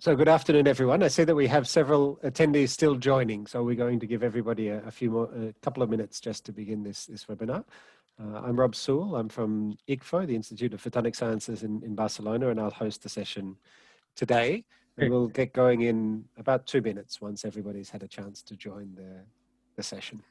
So good afternoon, everyone. I see that we have several attendees still joining, so we're going to give everybody a couple of minutes just to begin this webinar. I'm Rob Sewell. I'm from IGFO, the Institute of Photonic Sciences in Barcelona, and I'll host the session today. And we'll get going in about 2 minutes once everybody's had a chance to join the session.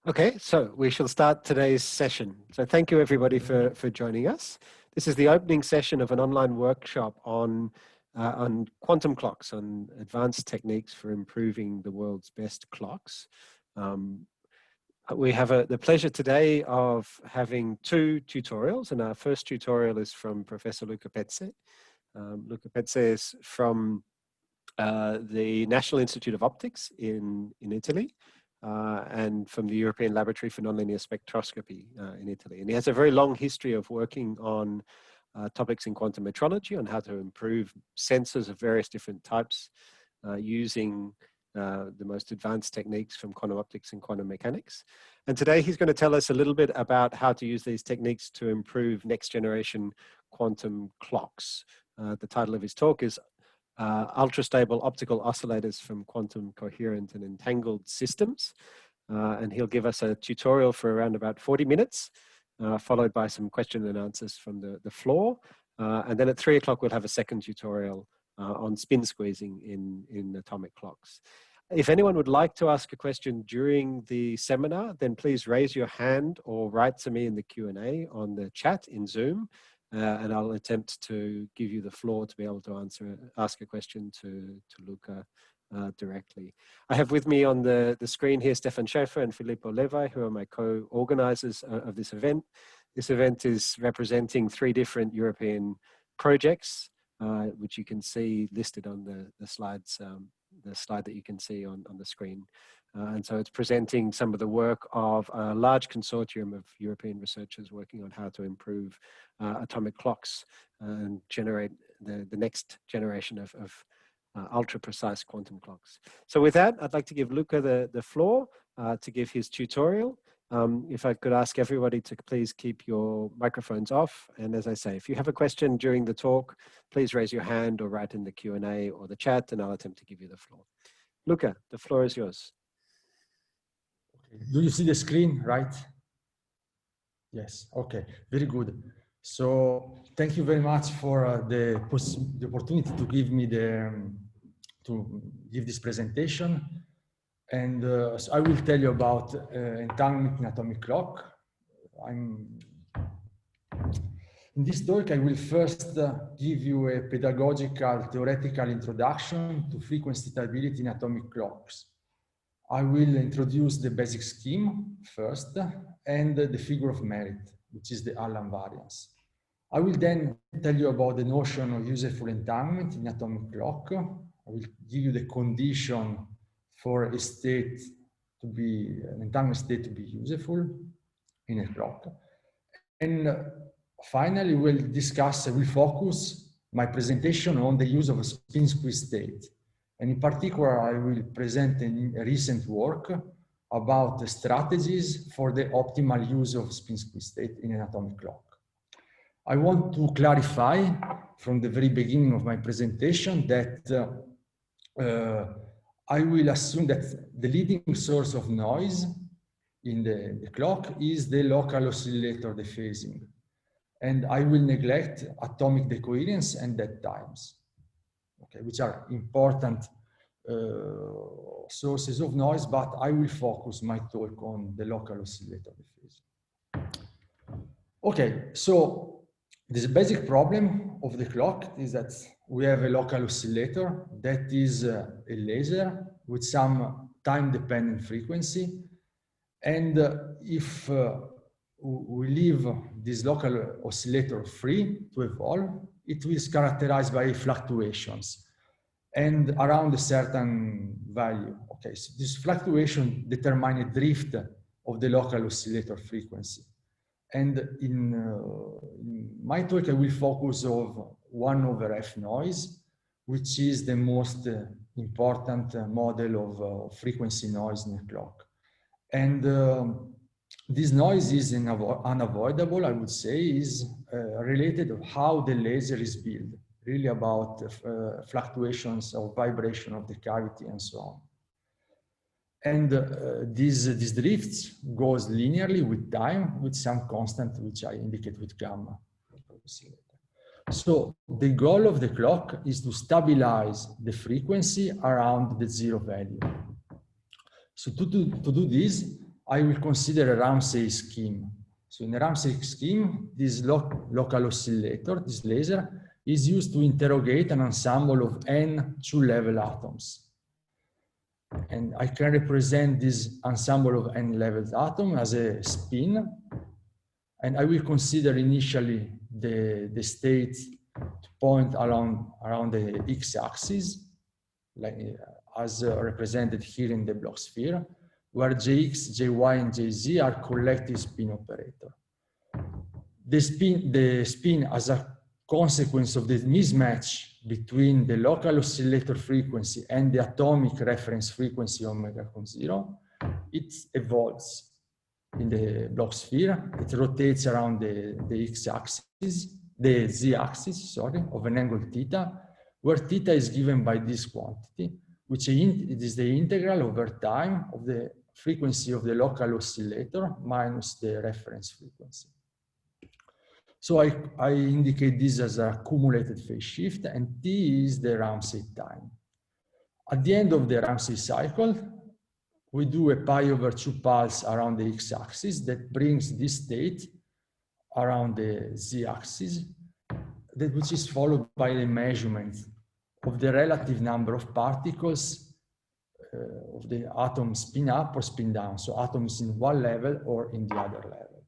Okay, so we shall start today's session. So thank you everybody for joining us. This is the opening session of an online workshop on quantum clocks, on advanced techniques for improving the world's best clocks. We have the pleasure today of having 2 tutorials, and our first tutorial is from Professor Luca Pezzè. Luca Pezzè is from the National Institute of Optics in Italy. And from the European Laboratory for Nonlinear Spectroscopy in Italy. And he has a very long history of working on topics in quantum metrology, on how to improve sensors of various different types using the most advanced techniques from quantum optics and quantum mechanics. And today he's going to tell us a little bit about how to use these techniques to improve next generation quantum clocks. The title of his talk is ultra-stable optical oscillators from quantum coherent and entangled systems. And he'll give us a tutorial for around about 40 minutes, followed by some question and answers from the floor. And then at 3 o'clock, we'll have a second tutorial on spin squeezing in atomic clocks. If anyone would like to ask a question during the seminar, then please raise your hand or write to me in the Q&A on the chat in Zoom. And I'll attempt to give you the floor to be able to ask a question to Luca directly. I have with me on the screen here Stefan Schäfer and Filippo Levi, who are my co-organizers of this event. This event is representing 3 different European projects, which you can see listed on the slides, the slide that you can see on the screen. And so it's presenting some of the work of a large consortium of European researchers working on how to improve atomic clocks and generate the next generation of ultra-precise quantum clocks. So with that, I'd like to give Luca the floor to give his tutorial. If I could ask everybody to please keep your microphones off. And as I say, if you have a question during the talk, please raise your hand or write in the Q&A or the chat, and I'll attempt to give you the floor. Luca, the floor is yours. Do you see the screen, right? Yes, okay, very good. So thank you very much for the opportunity to give me to give this presentation. And so I will tell you about entanglement in atomic clock. In this talk, I will first give you a pedagogical theoretical introduction to frequency stability in atomic clocks. I will introduce the basic scheme first and the figure of merit, which is the Allan variance. I will then tell you about the notion of useful entanglement in atomic clock. I will give you the condition for a state to be, an entanglement state to be useful in a clock. And finally, we'll focus my presentation on the use of a spin squeeze state. And in particular, I will present a recent work about the strategies for the optimal use of spin squeeze state in an atomic clock. I want to clarify from the very beginning of my presentation that I will assume that the leading source of noise in the clock is the local oscillator dephasing. And I will neglect atomic decoherence and dead times. Okay, which are important sources of noise, but I will focus my talk on the local oscillator phase. Okay, so the basic problem of the clock is that we have a local oscillator that is a laser with some time-dependent frequency. And if we leave this local oscillator free to evolve, it is characterized by fluctuations and around a certain value. Okay, so this fluctuation determines a drift of the local oscillator frequency. And in my talk, I will focus on 1/f noise, which is the most important model of frequency noise in a clock. And this noise is unavoidable, I would say, is related to how the laser is built, really about fluctuations or vibration of the cavity and so on. And these drifts goes linearly with time with some constant, which I indicate with gamma. So the goal of the clock is to stabilize the frequency around the zero value. So to do this, I will consider a Ramsey scheme. So in a Ramsey scheme, this local oscillator, this laser, is used to interrogate an ensemble of n two-level atoms. And I can represent this ensemble of n-level atoms as a spin. And I will consider initially the state to point around the x-axis, like as represented here in the block sphere, where Jx, Jy, and Jz are collective spin operator. The spin as a consequence of the mismatch between the local oscillator frequency and the atomic reference frequency omega con 0, it evolves in the block sphere. It rotates around the x-axis, the z-axis, sorry, of an angle theta, where theta is given by this quantity, which is the integral over time of the frequency of the local oscillator minus the reference frequency. So I indicate this as a accumulated phase shift, and T is the Ramsey time. At the end of the Ramsey cycle, we do a pi/2 pulse around the x-axis that brings this state around the z-axis, which is followed by the measurement of the relative number of particles of the atom spin up or spin down. So atoms in one level or in the other level.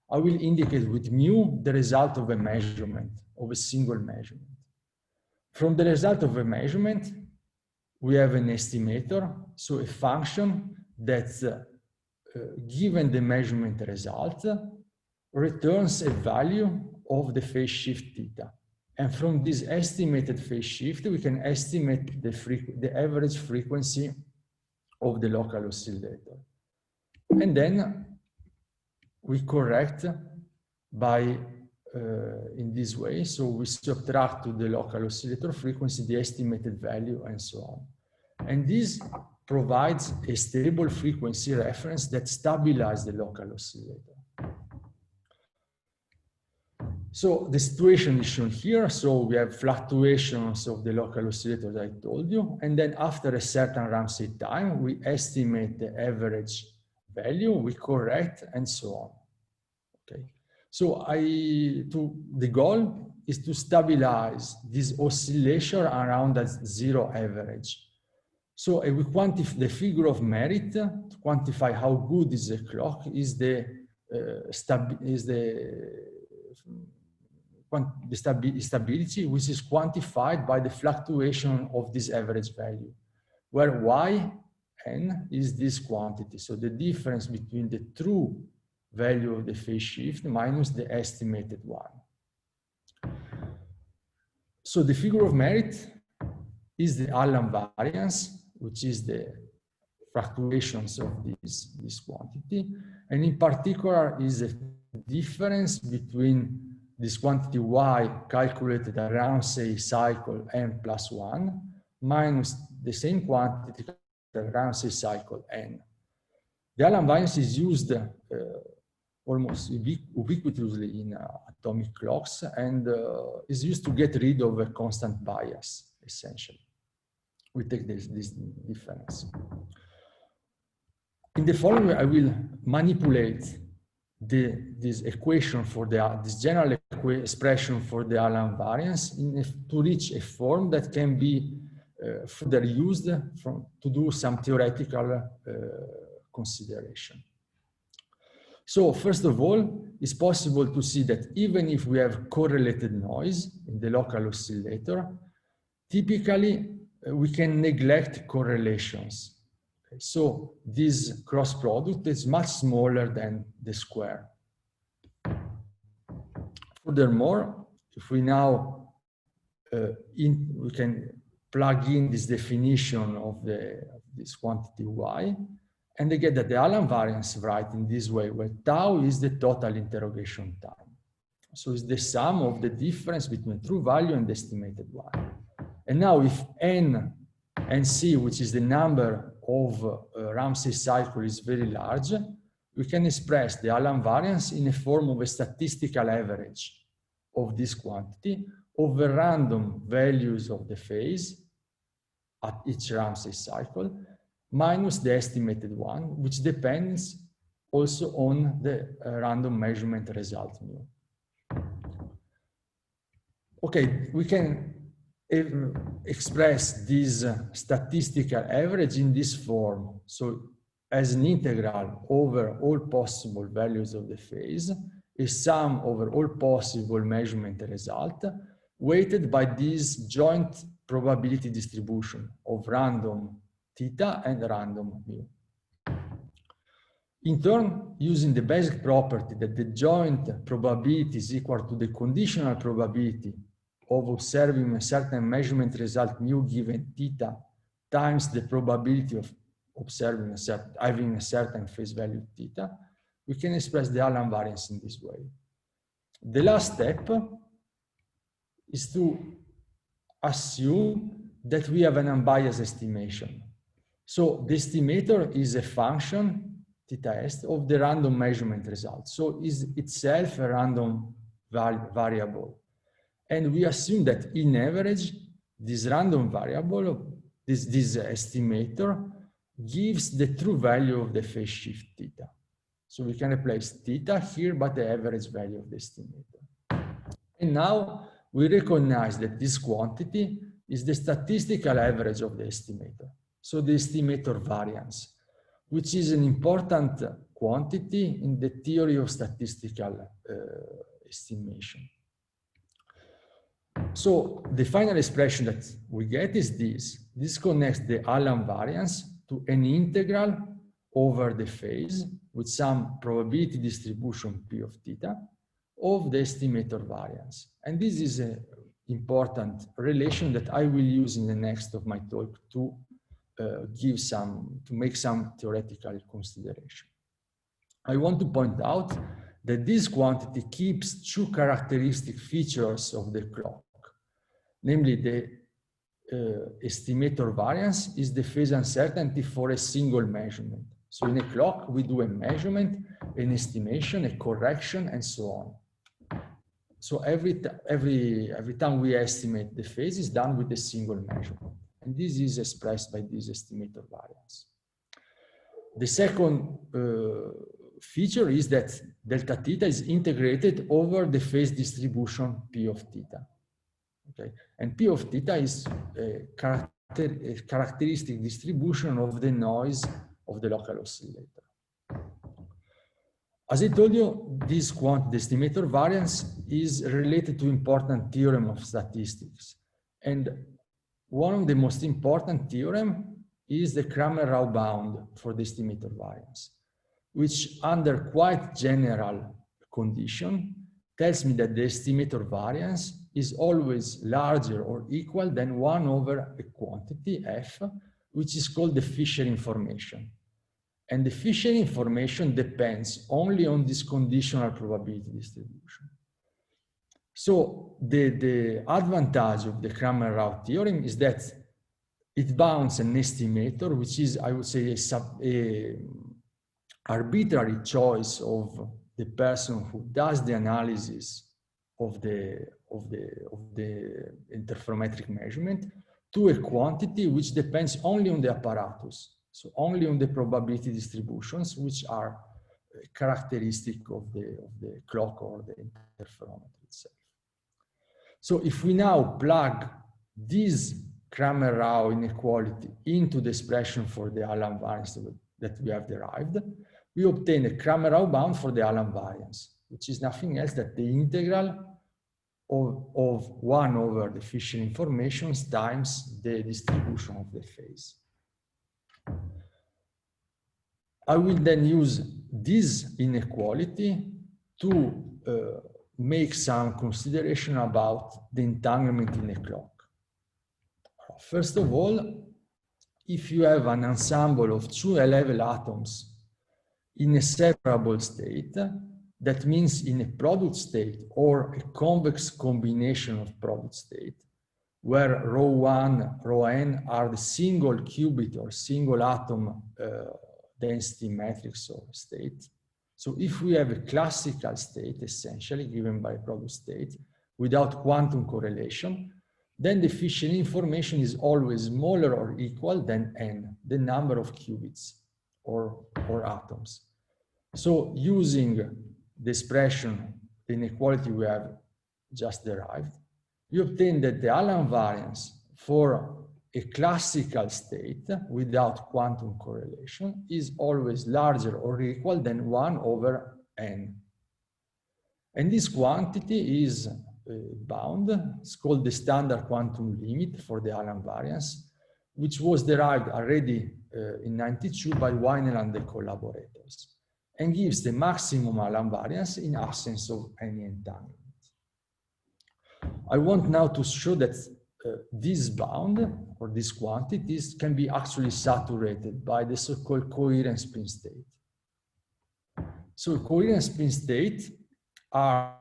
I will indicate with mu the result of a measurement, of a single measurement. From the result of a measurement, we have an estimator, so a function that, given the measurement result, returns a value of the phase shift theta. And from this estimated phase shift, we can estimate the average frequency of the local oscillator. And then we correct by, in this way, so we subtract to the local oscillator frequency the estimated value and so on. And this provides a stable frequency reference that stabilizes the local oscillator. So the situation is shown here. So we have fluctuations of the local oscillator that I told you. And then after a certain Ramsey time, we estimate the average value, we correct, and so on. Okay. So the goal is to stabilize this oscillation around a zero average. So we quantify the figure of merit to quantify how good is the clock is the stability, which is quantified by the fluctuation of this average value, where yn is this quantity. So the difference between the true value of the phase shift minus the estimated one. So the figure of merit is the Allan variance, which is the fluctuations of this quantity. And in particular is the difference between this quantity y calculated at Ramsey cycle n+1 minus the same quantity at Ramsey cycle n. The Allan variance is used almost ubiquitously in atomic clocks and is used to get rid of a constant bias, essentially. We take this difference. In the following, I will manipulate this equation for this general expression for the Allan variance to reach a form that can be further used to do some theoretical consideration. So first of all, it's possible to see that even if we have correlated noise in the local oscillator, typically we can neglect correlations. Okay, so this cross product is much smaller than the square. Furthermore, if we now we can plug in this definition of this quantity y, and they get that the Allan variance right in this way, where tau is the total interrogation time. So it's the sum of the difference between true value and the estimated y. And now if n and c, which is the number of Ramsey cycle, is very large, we can express the Allan variance in a form of a statistical average of this quantity over random values of the phase at each Ramsey cycle, minus the estimated one, which depends also on the random measurement result mu. Okay, we can express this statistical average in this form. So as an integral over all possible values of the phase, a sum over all possible measurement result, weighted by this joint probability distribution of random theta and random mu. In turn, using the basic property that the joint probability is equal to the conditional probability of observing a certain measurement result mu given theta times the probability of observing having a certain phase value theta, we can express the Allan variance in this way. The last step is to assume that we have an unbiased estimation. So the estimator is a function, theta s, of the random measurement result. So is itself a random variable. And we assume that in average, this random variable, this estimator, gives the true value of the phase shift theta. So we can replace theta here by the average value of the estimator. And now we recognize that this quantity is the statistical average of the estimator. So the estimator variance, which is an important quantity in the theory of statistical estimation. So the final expression that we get is this. This connects the Allan variance to an integral over the phase with some probability distribution P of theta of the estimator variance. And this is an important relation that I will use in the next of my talk to make some theoretical consideration. I want to point out that this quantity keeps two characteristic features of the clock. Namely, the estimator variance is the phase uncertainty for a single measurement. So in a clock, we do a measurement, an estimation, a correction, and so on. So every time we estimate the phase is done with a single measurement. And this is expressed by this estimator variance. The second feature is that delta theta is integrated over the phase distribution P of theta. Okay. And P of theta is a characteristic distribution of the noise of the local oscillator. As I told you, this the estimator variance is related to important theorem of statistics. And one of the most important theorem is the Cramer-Rao bound for the estimator variance, which under quite general condition tells me that the estimator variance is always larger or equal than 1 over a quantity f, which is called the Fisher information. And the Fisher information depends only on this conditional probability distribution. So the advantage of the Cramer-Rao theorem is that it bounds an estimator, which is, I would say, a arbitrary choice of the person who does the analysis of the interferometric measurement, to a quantity which depends only on the apparatus, so only on the probability distributions, which are characteristic of the clock or the interferometer itself. So if we now plug this Cramer-Rao inequality into the expression for the Allan variance that we have derived, we obtain a Cramer-Rao bound for the Allan variance, which is nothing else than the integral of 1 over the Fisher informations times the distribution of the phase. I will then use this inequality to make some consideration about the entanglement in a clock. First of all, if you have an ensemble of 2 level atoms in a separable state, that means in a product state or a convex combination of product state, where rho 1, rho n are the single qubit or single atom density matrix or state. So if we have a classical state, essentially given by product state, without quantum correlation, then the Fisher information is always smaller or equal than n, the number of qubits or atoms. So using the expression, the inequality we have just derived, you obtain that the Allan variance for a classical state without quantum correlation is always larger or equal than 1 over n. And this quantity is bound. It's called the standard quantum limit for the Allan variance, which was derived already in '92 by Weinel and the collaborators, and gives the maximum Allan variance in absence of any entanglement. I want now to show that this bound or these quantities can be actually saturated by the so-called coherent spin state. So coherent spin state are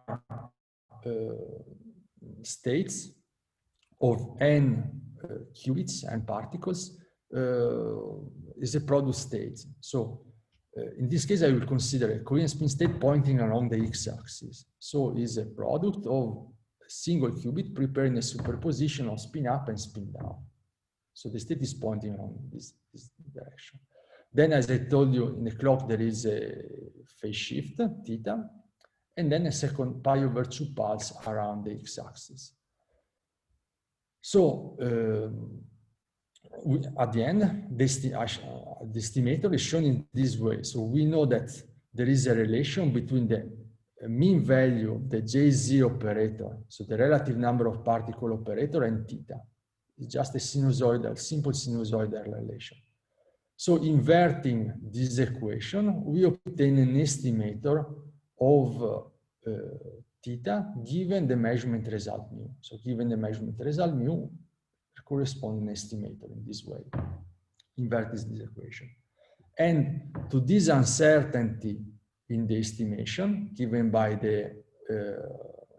states of n qubits and particles is a product state. So in this case, I will consider a coherent spin state pointing along the x-axis. So is a product of a single qubit preparing a superposition of spin up and spin down. So the state is pointing along this direction. Then, as I told you, in the clock, there is a phase shift, theta, and then a second pi over 2 pulse around the x-axis. So at the end, the estimator is shown in this way. So we know that there is a relation between the mean value of the J0 operator, so the relative number of particle operator, and theta. It's just a sinusoidal, simple sinusoidal relation. So inverting this equation, we obtain an estimator of theta given the measurement result mu. So given the measurement result mu, corresponding estimator in this way, invert this equation. And to this uncertainty in the estimation given by the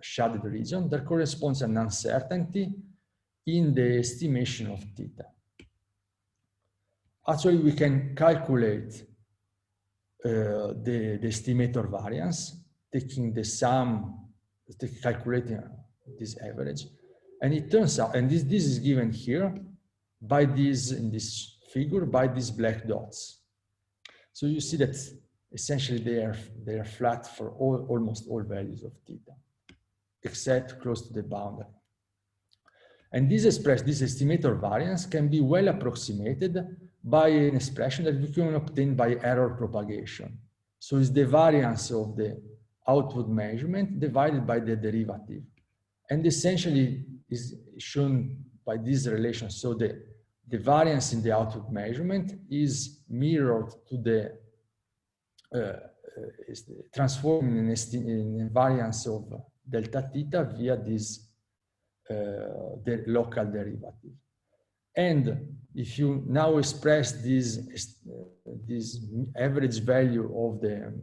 shaded region, there corresponds an uncertainty in the estimation of theta. Actually, we can calculate the estimator variance, taking the sum, calculating this average. And it turns out, and this is given here by these, in this figure, by these black dots. So you see that essentially they are flat for almost all values of theta, except close to the boundary. And this estimator variance can be well approximated by an expression that we can obtain by error propagation. So it's the variance of the output measurement divided by the derivative. And essentially is shown by this relation. So the variance in the output measurement is mirrored to the transforming in a variance of delta theta via this the local derivative. And if you now express this average value of the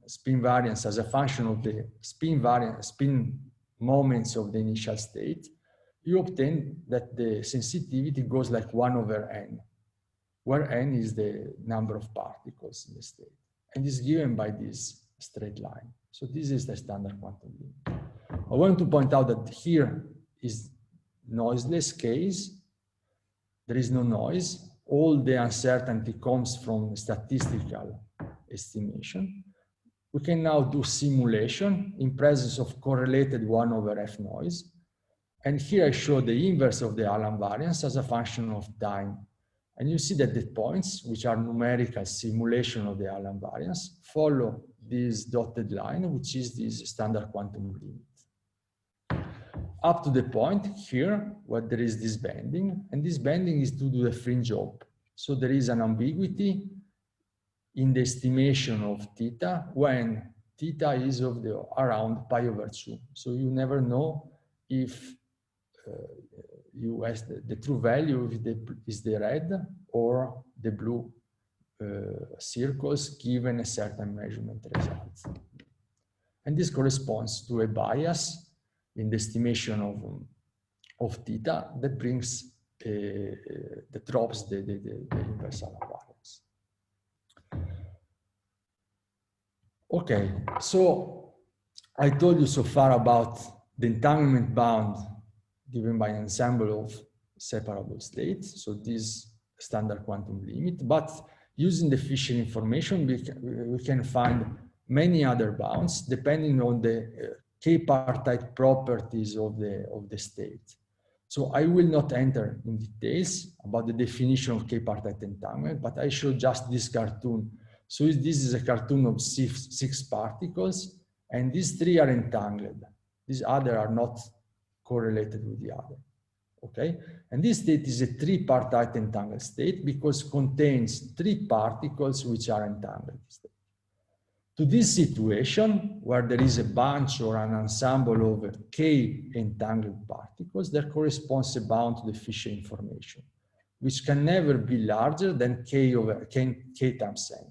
spin variance as a function of the spin moments of the initial state, you obtain that the sensitivity goes like 1 over n, where n is the number of particles in the state, and is given by this straight line. So this is the standard quantum limit. I want to point out that here is noiseless case. There is no noise. All the uncertainty comes from statistical estimation. We can now do simulation in presence of correlated 1 over f noise. And here I show the inverse of the Allan variance as a function of time. And you see that the points, which are numerical simulation of the Allan variance, follow this dotted line, which is this standard quantum limit. Up to the point here, where there is this bending, and this bending is to do the fringe op. So there is an ambiguity in the estimation of theta when theta is of the around pi over 2. So you never know if you ask the true value is the red or the blue circles given a certain measurement result. And this corresponds to a bias in the estimation of theta that brings that drops the inverse Allan variance. Okay, so I told you so far about the entanglement bound given by an ensemble of separable states, so this standard quantum limit, but using the Fisher information, we can find many other bounds depending on the k-partite properties of the state. So I will not enter in details about the definition of k-partite entanglement, but I show just this cartoon. So this is a cartoon of 6 particles, and these 3 are entangled. These other are not correlated with the other, okay? And this state is a 3-partite entangled state because it contains 3 particles which are entangled. To this situation, where there is a bunch or an ensemble of k entangled particles, there corresponds a bound to the Fisher information, which can never be larger than k times n.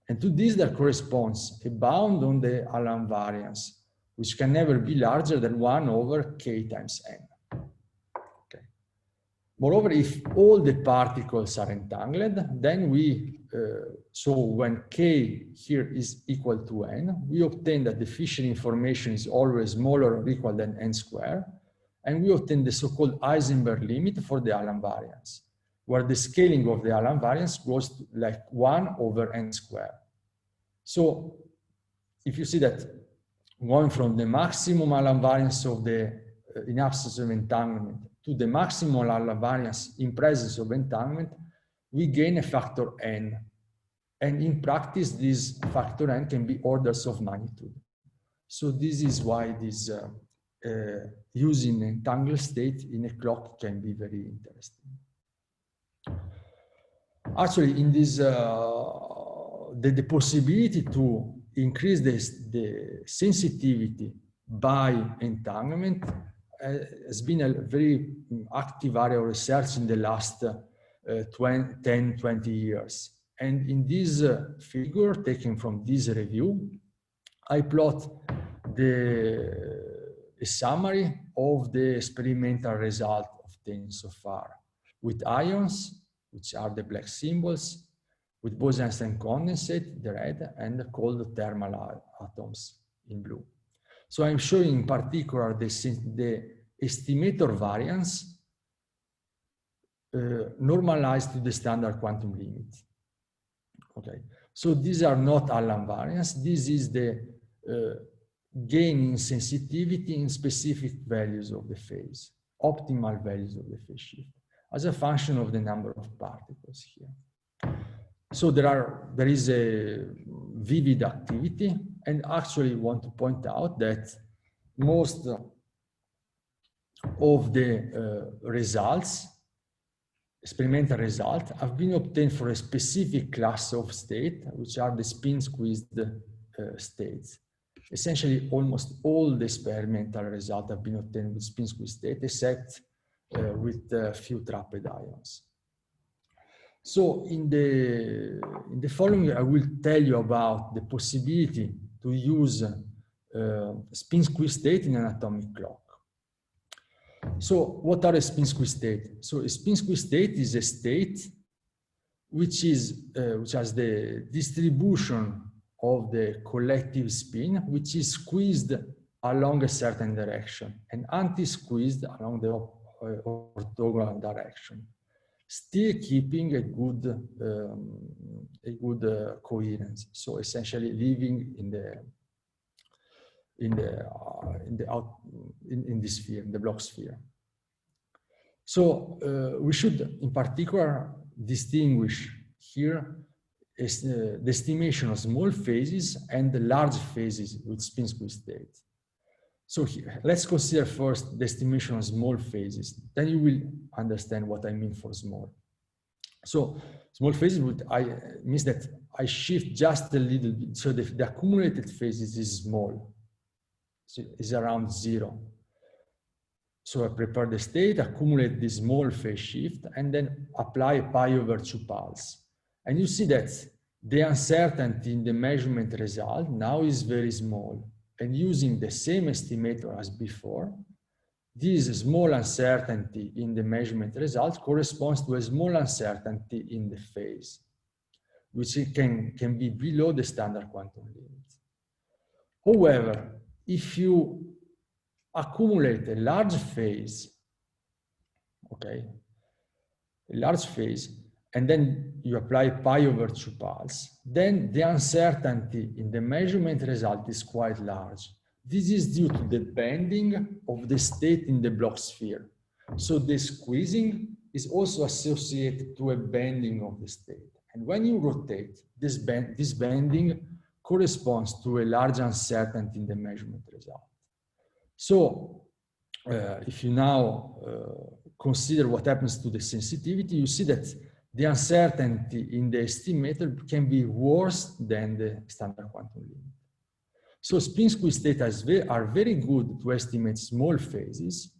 And to this, there corresponds a bound on the Allan variance, which can never be larger than 1 over k times n. Okay. Moreover, if all the particles are entangled, then so when k here is equal to n, we obtain that the Fisher information is always smaller or equal than n squared, and we obtain the so-called Heisenberg limit for the Allan variance, where the scaling of the Allan variance goes to like 1 over n squared. So if you see that going from the maximum Allan variance of the in absence of entanglement to the maximum Allan variance in presence of entanglement, we gain a factor n. And in practice, this factor n can be orders of magnitude. So this is why this using entangled state in a clock can be very interesting. Actually, in this, the possibility to increase the sensitivity by entanglement has been a very active area of research in the last 10, 20 years. And in this figure taken from this review, I plot a summary of the experimental result obtained so far with ions, which are the black symbols, with Bose-Einstein condensate, the red, and cold thermal atoms in blue. So I'm showing in particular the estimator variance normalized to the standard quantum limit. Okay, so these are not Allan variance. This is the gain in sensitivity in specific values of the phase, optimal values of the phase shift, as a function of the number of particles here. So there is a vivid activity, and actually want to point out that most of the results, experimental results, have been obtained for a specific class of state, which are the spin-squeezed states. Essentially, almost all the experimental results have been obtained with spin-squeezed state, except with a few trapped ions. So in the following, I will tell you about the possibility to use spin-squeezed state in an atomic clock. So what are a spin-squeezed state? So a spin-squeezed state is a state which has the distribution of the collective spin, which is squeezed along a certain direction and anti-squeezed along the orthogonal direction, still keeping a good coherence. So essentially living in the sphere, in the block sphere. So we should, in particular, distinguish here the estimation of small phases and the large phases with spin squeeze state. So here, let's consider first the estimation of small phases. Then you will understand what I mean for small. So small phases means that I shift just a little bit. So the accumulated phases is small. So it's around 0. So I prepare the state, accumulate this small phase shift, and then apply pi over 2 pulse. And you see that the uncertainty in the measurement result now is very small. And using the same estimator as before, this small uncertainty in the measurement result corresponds to a small uncertainty in the phase, which can be below the standard quantum limit. However, if you accumulate a large phase, okay, a large phase, and then you apply pi over 2 pulse, then the uncertainty in the measurement result is quite large. This is due to the bending of the state in the Bloch sphere. So the squeezing is also associated to a bending of the state. And when you rotate, this bending corresponds to a large uncertainty in the measurement result. So if you now consider what happens to the sensitivity, you see that the uncertainty in the estimator can be worse than the standard quantum limit. So spin squeeze states are very good to estimate small phases.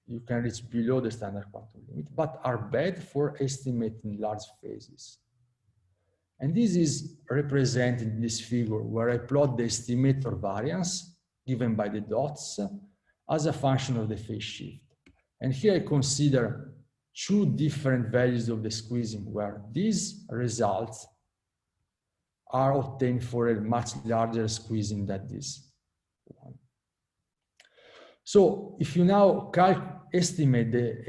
You can reach below the standard quantum limit, but are bad for estimating large phases. And this is represented in this figure where I plot the estimator variance given by the dots as a function of the phase shift. And here I consider 2 different values of the squeezing where these results are obtained for a much larger squeezing than this one. So if you now approximate the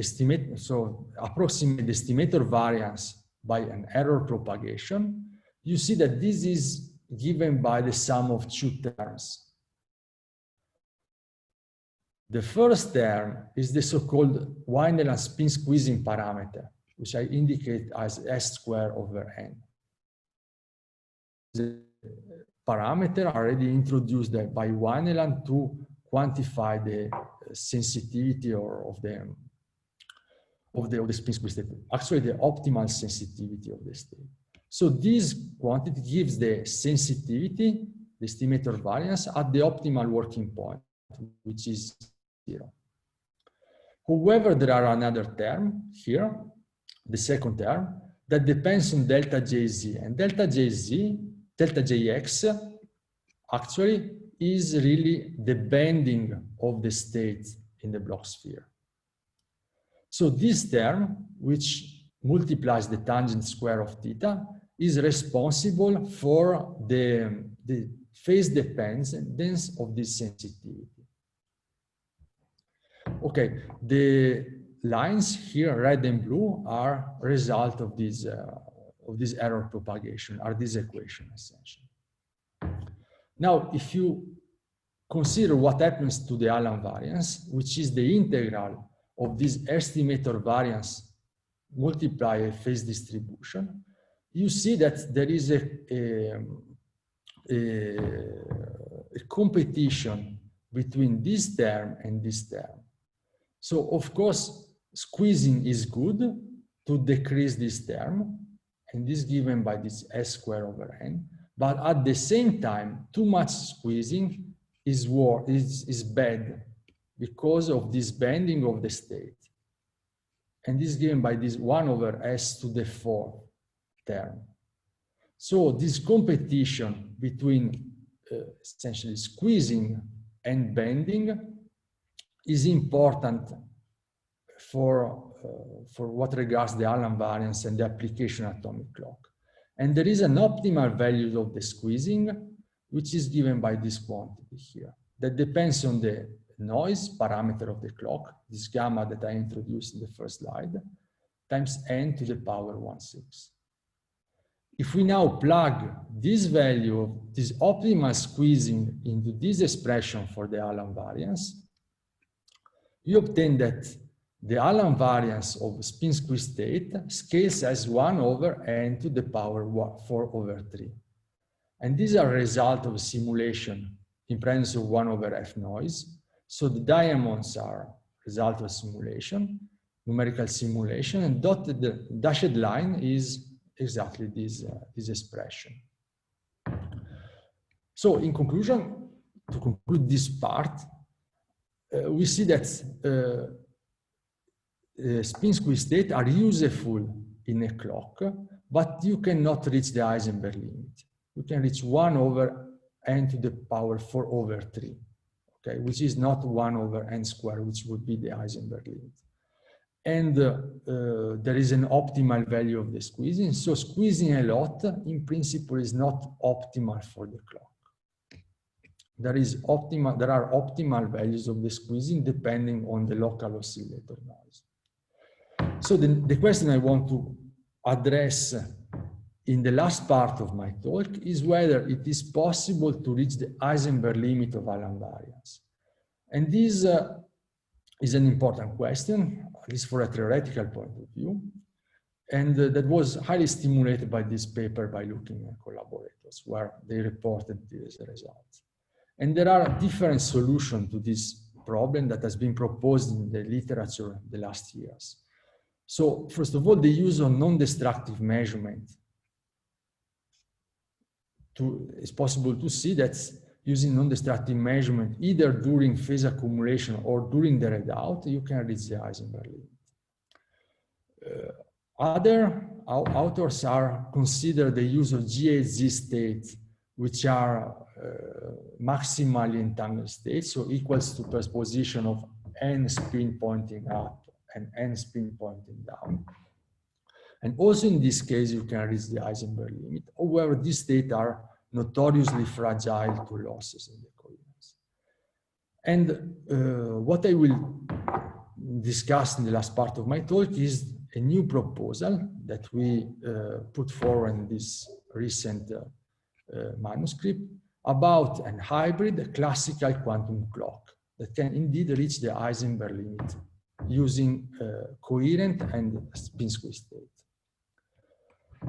estimator variance by an error propagation, you see that this is given by the sum of 2 terms. The first term is the so-called Wiener spin squeezing parameter, which I indicate as S squared over n. The parameter already introduced by Wiener to quantify the sensitivity of the spin squeeze state, actually the optimal sensitivity of the state. So this quantity gives the sensitivity, the estimator variance at the optimal working point, which is 0. However, there are another term here, the second term, that depends on delta Jz, and delta Jx actually is really the bending of the state in the Bloch sphere. So this term, which multiplies the tangent square of theta, is responsible for the phase dependence of this sensitivity. Okay, the lines here, red and blue, are result of this error propagation, are this equation essentially. Now, if you consider what happens to the Allan variance, which is the integral of this estimator variance multiply a phase distribution, you see that there is a competition between this term and this term. So of course, squeezing is good to decrease this term, and this is given by this S squared over n. But at the same time, too much squeezing is bad because of this bending of the state. And this is given by this 1 over S to the 4th term. So this competition between essentially squeezing and bending is important for what regards the Allan variance and the application atomic clock. And there is an optimal value of the squeezing, which is given by this quantity here, that depends on the noise parameter of the clock, this gamma that I introduced in the first slide, times n to the power 1/6. If we now plug this value of this optimal squeezing into this expression for the Allan variance, you obtain that the Allan variance of spin squeeze state scales as 1 over n to the power 4/3. And these are a result of a simulation in presence of 1 over f noise. So the diamonds are result of simulation, numerical simulation, and the dashed line is exactly this expression. So in conclusion, to conclude this part, we see that spin squeeze states are useful in a clock, but you cannot reach the Heisenberg limit. You can reach 1 over n to the power 4/3, okay, which is not 1 over n squared, which would be the Heisenberg limit. And there is an optimal value of the squeezing. So squeezing a lot, in principle, is not optimal for the clock. There are optimal values of the squeezing depending on the local oscillator noise. So the question I want to address in the last part of my talk is whether it is possible to reach the Heisenberg limit of Allan variance. And this is an important question, at least for a theoretical point of view. And that was highly stimulated by this paper by Luca and collaborators, where they reported this result. And there are different solutions to this problem that has been proposed in the literature the last years. So first of all, the use of non-destructive measurement. It's possible to see that using non-destructive measurement, either during phase accumulation or during the readout, you can reach the Heisenberg limit. Other authors are consider the use of GHZ states, which are maximally entangled states, so equals to superposition of n spin pointing up and n spin pointing down. And also in this case, you can reach the Heisenberg limit. However, these states are notoriously fragile to losses in the coherence. And what I will discuss in the last part of my talk is a new proposal that we put forward in this recent manuscript about a hybrid classical quantum clock that can indeed reach the Heisenberg limit using coherent and spin squeeze state.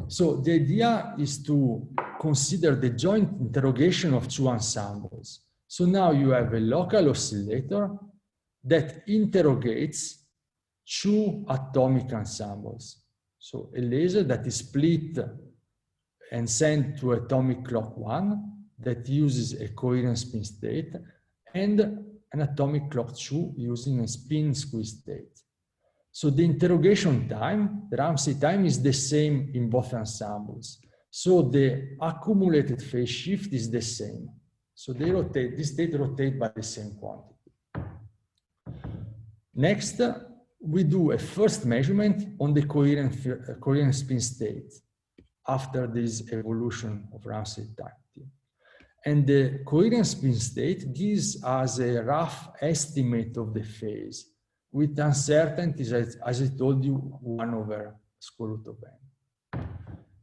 So the idea is to consider the joint interrogation of two ensembles. So now you have a local oscillator that interrogates two atomic ensembles. So a laser that is split and sent to atomic clock 1 that uses a coherent spin state, and an atomic clock 2 using a spin squeeze state. So the interrogation time, the Ramsey time, is the same in both ensembles. So the accumulated phase shift is the same. So they rotate, this state rotate by the same quantity. Next, we do a first measurement on the coherent spin state after this evolution of Ramsey time. And the coherent spin state gives us a rough estimate of the phase with uncertainties, as I told you, 1 over square root of n.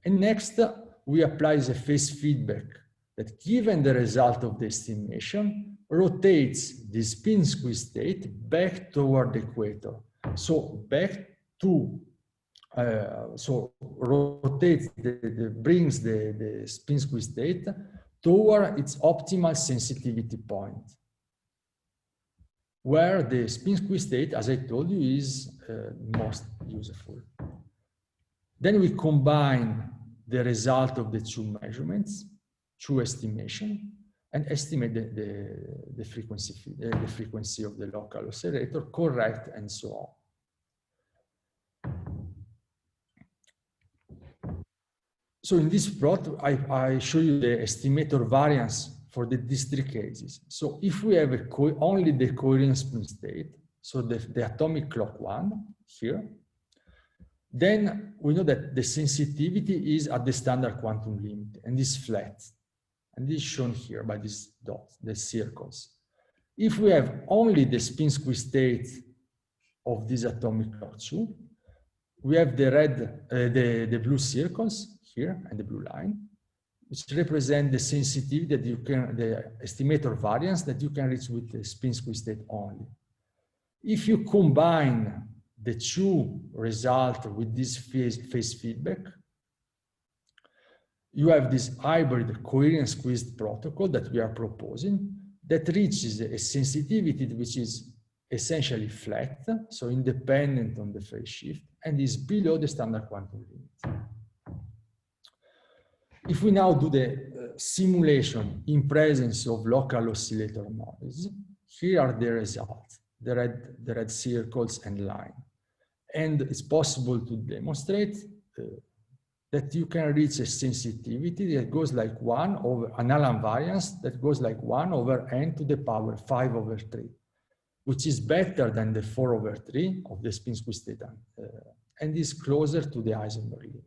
And next, we apply the phase feedback that, given the result of the estimation, rotates the spin squeeze state back toward the equator. So back to, so rotates, brings the spin squeeze state toward its optimal sensitivity point, where the spin squeeze state, as I told you, is most useful. Then we combine the result of the two measurements, two estimation, and estimate the frequency of the local oscillator, correct, and so on. So in this plot, I show you the estimator variance for these three cases. So if we have only the coherent spin state, so the atomic clock 1 here, then we know that the sensitivity is at the standard quantum limit and is flat. And this is shown here by these dots, the circles. If we have only the spin squeeze state of this atomic clock 2, we have the blue circles here and the blue line, which represent the sensitivity that you can, the estimator variance that you can reach with the spin squeeze state only. If you combine the two results with this phase feedback, you have this hybrid coherent squeezed protocol that we are proposing that reaches a sensitivity which is essentially flat, so independent on the phase shift, and is below the standard quantum limit. If we now do the simulation in presence of local oscillator noise, here are the results, the red circles and line. And it's possible to demonstrate that you can reach a sensitivity that goes like 1 over an Allan variance that goes like 1 over n to the power 5 over 3, which is better than the 4 over 3 of the spin squeeze state, and is closer to the Heisenberg limit.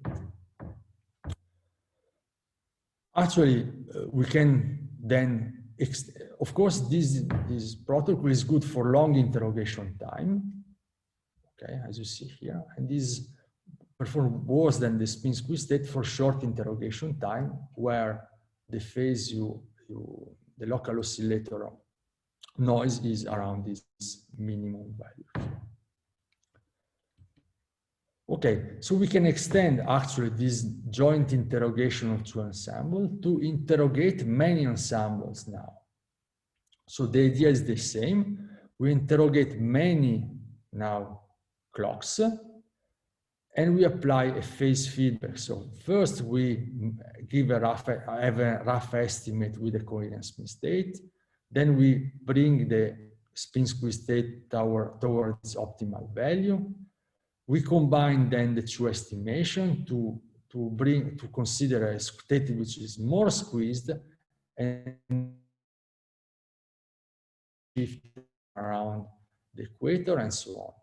Actually, we can then, of course, this protocol is good for long interrogation time, okay, as you see here, and this perform worse than the spin squeeze state for short interrogation time, where the phase the local oscillator noise is around this minimum value. Okay, so we can extend actually this joint interrogation of two ensembles to interrogate many ensembles now. So the idea is the same. We interrogate many now clocks, and we apply a phase feedback. So first we give have a rough estimate with the coherent spin state. Then we bring the spin squeeze state towards optimal value. We combine then the two estimations to consider a state which is more squeezed and shift around the equator and so on.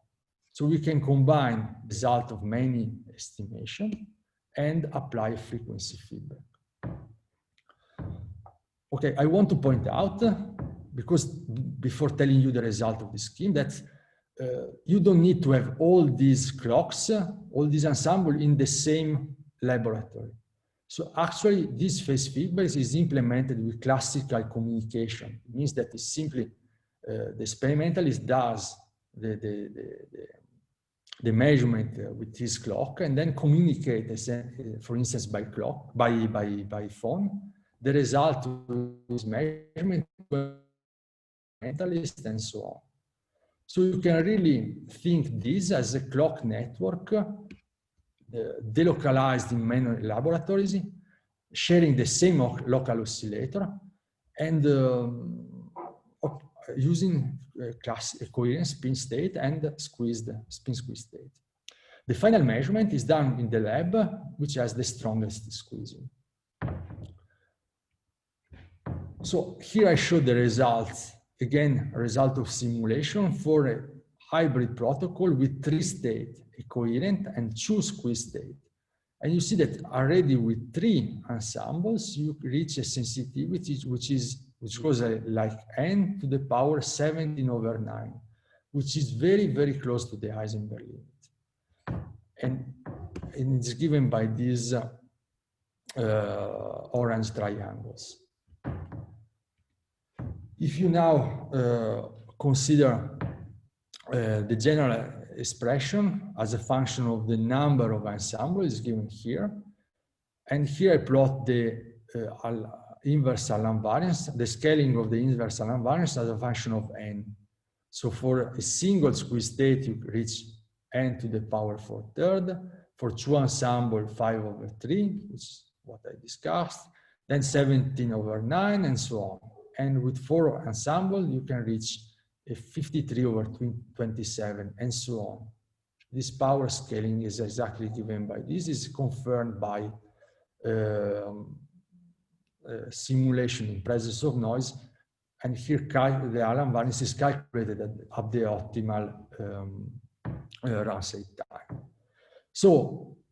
So we can combine the result of many estimations and apply a frequency feedback. Okay, I want to point out, because before telling you the result of the scheme, that you don't need to have all these clocks, all these ensembles in the same laboratory. So actually, this phase feedback is implemented with classical communication. It means that it's simply the experimentalist does the measurement with his clock and then communicates, for instance, by clock, by phone, the result of his measurement to the experimentalist and so on. So you can really think this as a clock network delocalized in many laboratories, sharing the same local oscillator and using a coherent spin state and spin squeeze state. The final measurement is done in the lab, which has the strongest squeezing. So here I show the results. Again, a result of simulation for a hybrid protocol with 3 states, a coherent and 2 squeeze states. And you see that already with 3 ensembles, you reach a sensitivity which goes like n to the power 17 over 9, which is very, very close to the Heisenberg limit. And it's given by these orange triangles. If you now consider the general expression as a function of the number of ensembles given here, and here I plot the inverse Allan variance, the scaling of the inverse Allan variance as a function of n. So for a single squeeze state, you reach n to the power 4/3. For 2 ensemble, 5 over 3, which is what I discussed, then 17 over 9, and so on. And with 4 ensemble, you can reach a 53 over 27, and so on. This power scaling is exactly given by this, is confirmed by simulation in presence of noise. And here the Allan variance is calculated at the optimal Ramsey time. So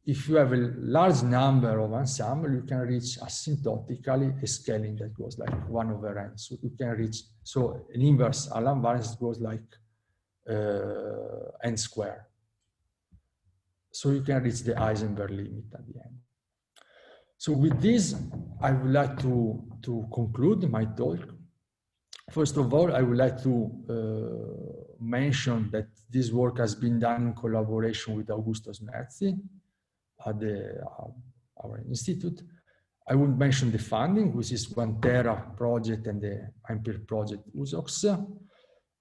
if you have a large number of ensembles, you can reach asymptotically a scaling that goes like 1 over n. So you can reach, so an inverse Allan variance goes like n squared. So you can reach the Heisenberg limit at the end. So with this, I would like to conclude my talk. First of all, I would like to mention that this work has been done in collaboration with Augusto Smerzi at our institute. I would mention the funding, which is 1 Tera project and the Ampere project USOQS.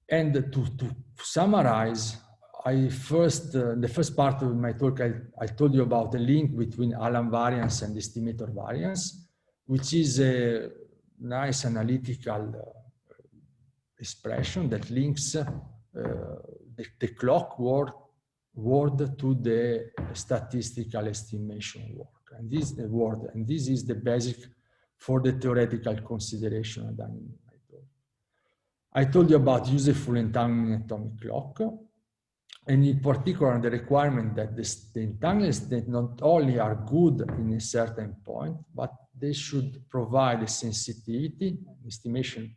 And to summarize, the first part of my talk, I told you about the link between Allan variance and estimator variance, which is a nice analytical expression that links the clock word to the statistical estimation work. And this is the basic for the theoretical consideration done in my talk. I told you about useful entanglement atomic clock, and in particular the requirement that the entanglements that not only are good in a certain point, but they should provide a sensitivity, estimation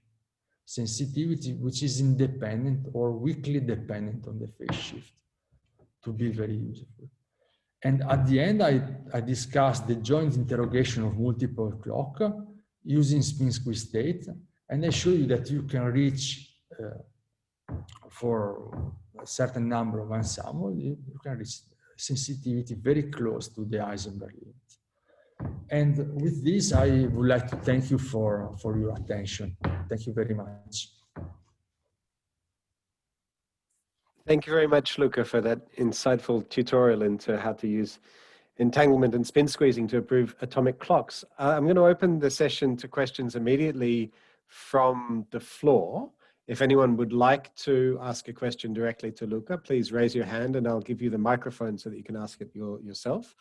sensitivity, which is independent or weakly dependent on the phase shift, to be very useful. And at the end, I discussed the joint interrogation of multiple clock using spin squeeze state, and I show you that you can reach for a certain number of ensembles, you can reach sensitivity very close to the Heisenberg limit. And with this, I would like to thank you for your attention. Thank you very much. Thank you very much, Luca, for that insightful tutorial into how to use entanglement and spin squeezing to improve atomic clocks. I'm going to open the session to questions immediately from the floor. If anyone would like to ask a question directly to Luca, please raise your hand and I'll give you the microphone so that you can ask it yourself.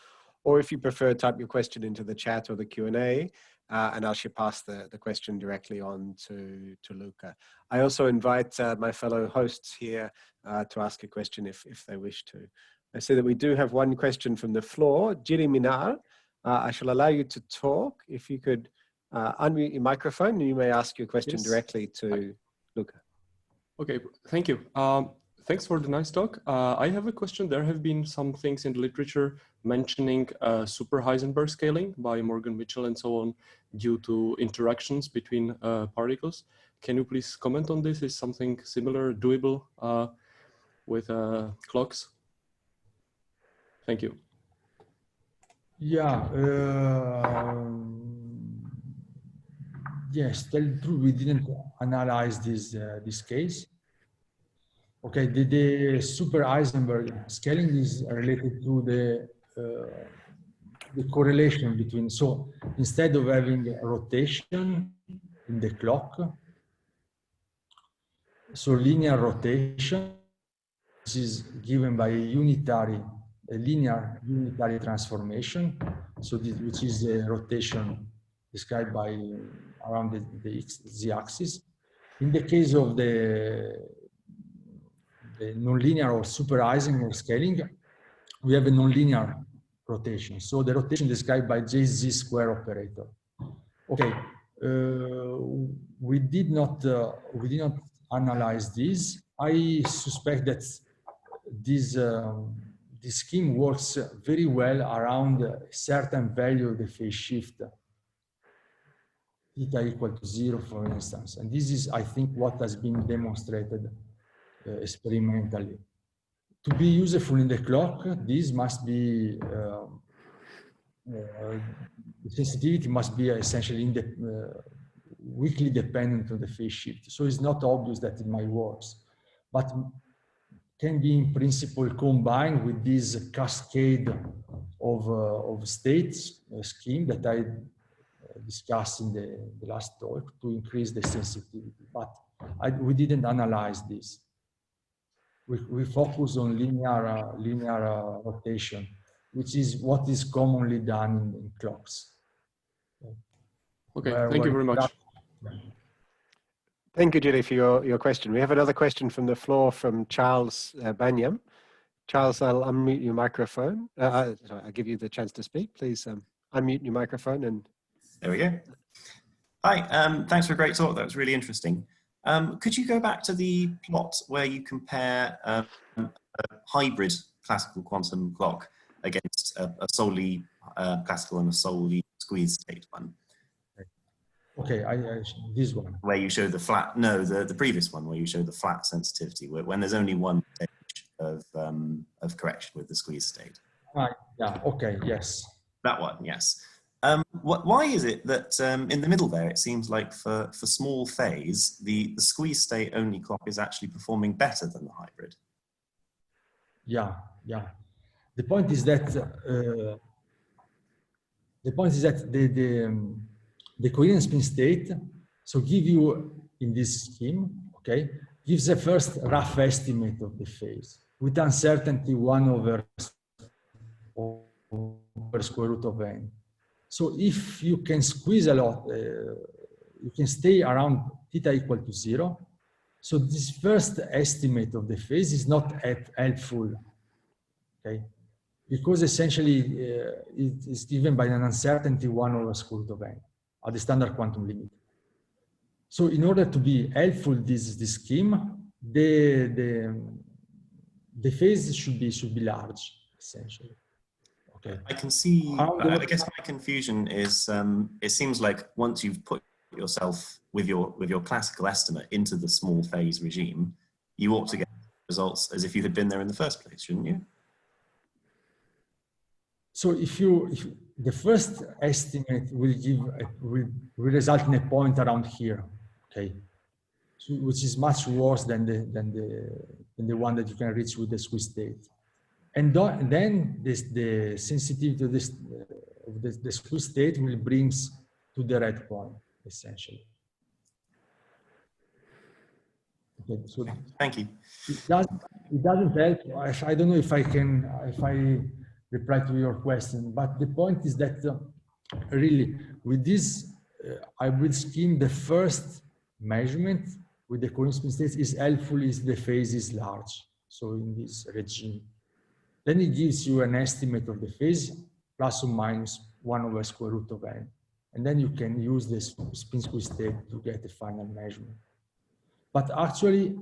Or if you prefer, type your question into the chat or the Q&A, and I should pass the question directly on to Luca. I also invite my fellow hosts here to ask a question if they wish to. I see that we do have one question from the floor. Jiri Minar, I shall allow you to talk. If you could unmute your microphone, you may ask your question directly to Luca. Okay, thank you. Thanks for the nice talk. I have a question. There have been some things in the literature mentioning super Heisenberg scaling by Morgan Mitchell and so on due to interactions between particles. Can you please comment on this? Is something similar doable with clocks? Thank you. Yeah. Yes, tell the truth, we didn't analyze this case. Okay, the super Heisenberg scaling is related to the correlation between, so instead of having a rotation in the clock, so linear rotation, which is given by a linear unitary transformation, so which is a rotation described by around the z-axis. In the case of the nonlinear or super Heisenberg scaling, we have a nonlinear rotation. So the rotation described by JZ square operator. Okay, we did not analyze this. I suspect that this scheme works very well around a certain value of the phase shift, theta equal to 0, for instance. And this is, I think, what has been demonstrated experimentally. To be useful in the clock, this must be, the sensitivity must be essentially weakly dependent on the phase shift. So it's not obvious that it might work, but can be in principle combined with this cascade of states scheme that I discussed in the last talk to increase the sensitivity. But we didn't analyze this. We focus on linear rotation, which is what is commonly done in clocks. Okay, thank you very much. Thank you, Julie, for your question. We have another question from the floor from Charles Banyam. Charles, I'll unmute your microphone. Sorry, I'll give you the chance to speak. Please unmute your microphone. And there we go. Hi, thanks for a great talk. That was really interesting. Could you go back to the plot where you compare a hybrid classical quantum clock against a solely classical and a solely squeeze state one? Okay, this one. Where you show the flat, no, the previous one where you show the flat sensitivity, when there's only one stage of correction with the squeeze state. Right. Yeah, okay, yes. That one, yes. Why is it that in the middle there, it seems like for small phase, the squeeze state only clock is actually performing better than the hybrid? Yeah, yeah. The point is that the coherent spin state, so give you in this scheme, okay, gives a first rough estimate of the phase with uncertainty 1 over square root of n. So if you can squeeze a lot, you can stay around theta equal to 0. So this first estimate of the phase is not helpful, okay? Because essentially it is given by an uncertainty 1 over square root of n at the standard quantum limit. So in order to be helpful this scheme, the phase should be large, essentially. Okay. I can see, I guess my confusion is, it seems like once you've put yourself with your classical estimate into the small phase regime, you ought to get results as if you had been there in the first place, shouldn't you? So if the first estimate will result in a point around here, okay, so, which is much worse than the one that you can reach with the squeeze state. And then the sensitivity of the squeeze state will brings to the red point, essentially. Okay, so thank you. It doesn't help. I don't know if I reply to your question, but the point is that really with this hybrid scheme, the first measurement with the coherent spin states is helpful if the phase is large. So in this regime. Then it gives you an estimate of the phase plus or minus 1 over square root of n. And then you can use this spin squeeze state to get a final measurement. But actually,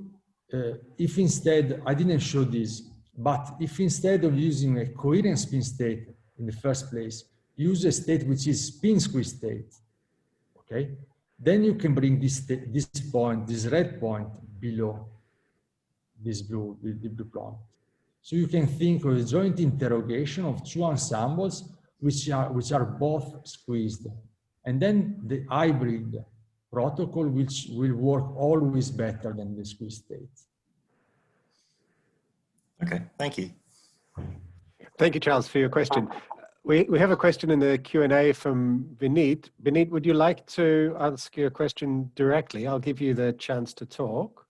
if instead, I didn't show this, but if instead of using a coherent spin state in the first place, use a state which is spin squeeze state, okay? Then you can bring this point, this red point below this blue point. So you can think of a joint interrogation of two ensembles which are both squeezed. And then the hybrid protocol which will work always better than the squeeze state. Okay, thank you. Thank you, Charles, for your question. We have a question in the Q&A from Vineet. Vineet, would you like to ask your question directly? I'll give you the chance to talk.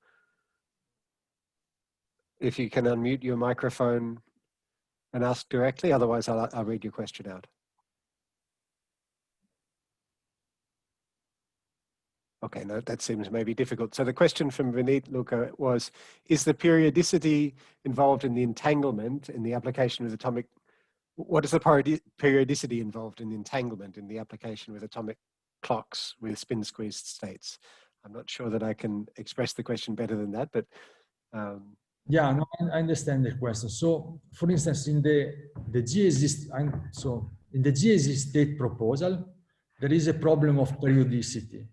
If you can unmute your microphone and ask directly, otherwise I'll read your question out. Okay, no, that seems maybe difficult. So the question from Vineet, Luca, was, is the periodicity involved in the entanglement in the application with atomic, what is the periodicity involved in the entanglement in the application with atomic clocks with spin squeezed states? I'm not sure that I can express the question better than that, but yeah, no, I understand the question. So, for instance, in the GAZ state proposal, there is a problem of periodicity.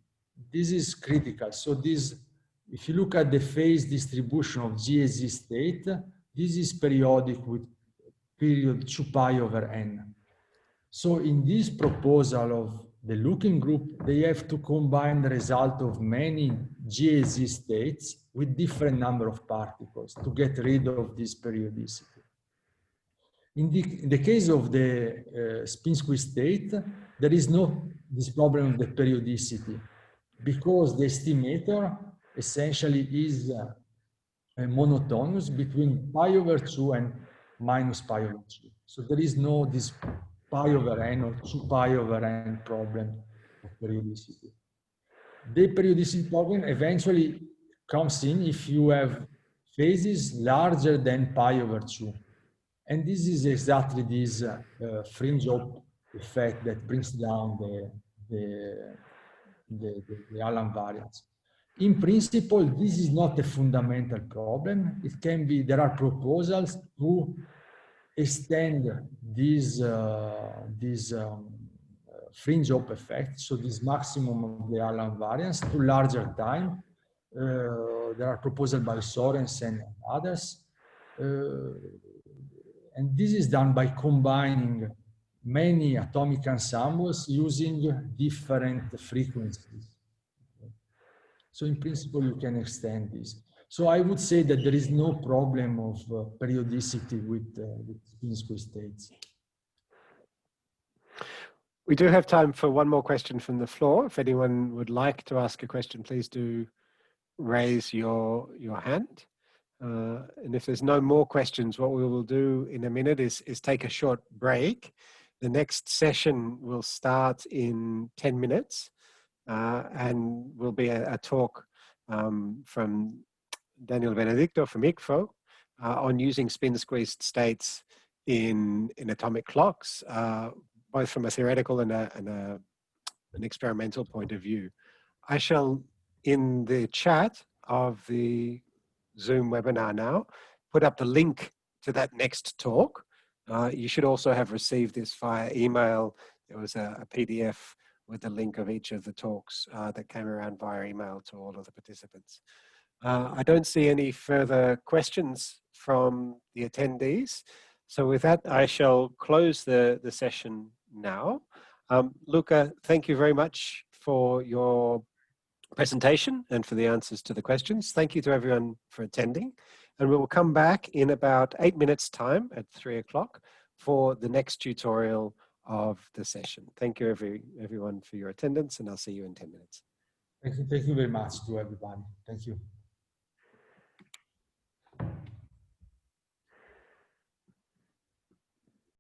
This is critical. So this, if you look at the phase distribution of GAZ state, this is periodic with period 2 pi over n. So in this proposal of the looking group, they have to combine the result of many GAZ states with different number of particles to get rid of this periodicity. In the case of the spin squeeze state, there is no this problem of the periodicity because the estimator essentially is monotonous between pi over 2 and minus pi over 2. So there is no this pi over n or 2 pi over n problem of periodicity. The periodicity problem eventually comes in if you have phases larger than pi over 2. And this is exactly this fringe up effect that brings down the Allan variance. In principle, this is not a fundamental problem. It can be, there are proposals to extend this fringe Hope effect, so this maximum of the Allan variance to larger time. There are proposals by Sorensen and others. And this is done by combining many atomic ensembles using different frequencies. So in principle, you can extend this. So I would say that there is no problem of periodicity with spin squeeze states. We do have time for one more question from the floor. If anyone would like to ask a question, please do raise your hand. And if there's no more questions, what we will do in a minute is take a short break. The next session will start in 10 minutes and will be a talk from Daniel Benedicto from ICFO on using spin-squeezed states in atomic clocks, both from a theoretical and an experimental point of view. I shall, in the chat of the Zoom webinar now, put up the link to that next talk. You should also have received this via email. There was a PDF with the link of each of the talks that came around via email to all of the participants. I don't see any further questions from the attendees. So with that, I shall close the session now. Luca, thank you very much for your presentation and for the answers to the questions. Thank you to everyone for attending. And we will come back in about 8 minutes time at 3 o'clock for the next tutorial of the session. Thank you everyone for your attendance, and I'll see you in 10 minutes. Thank you very much to everybody. Thank you.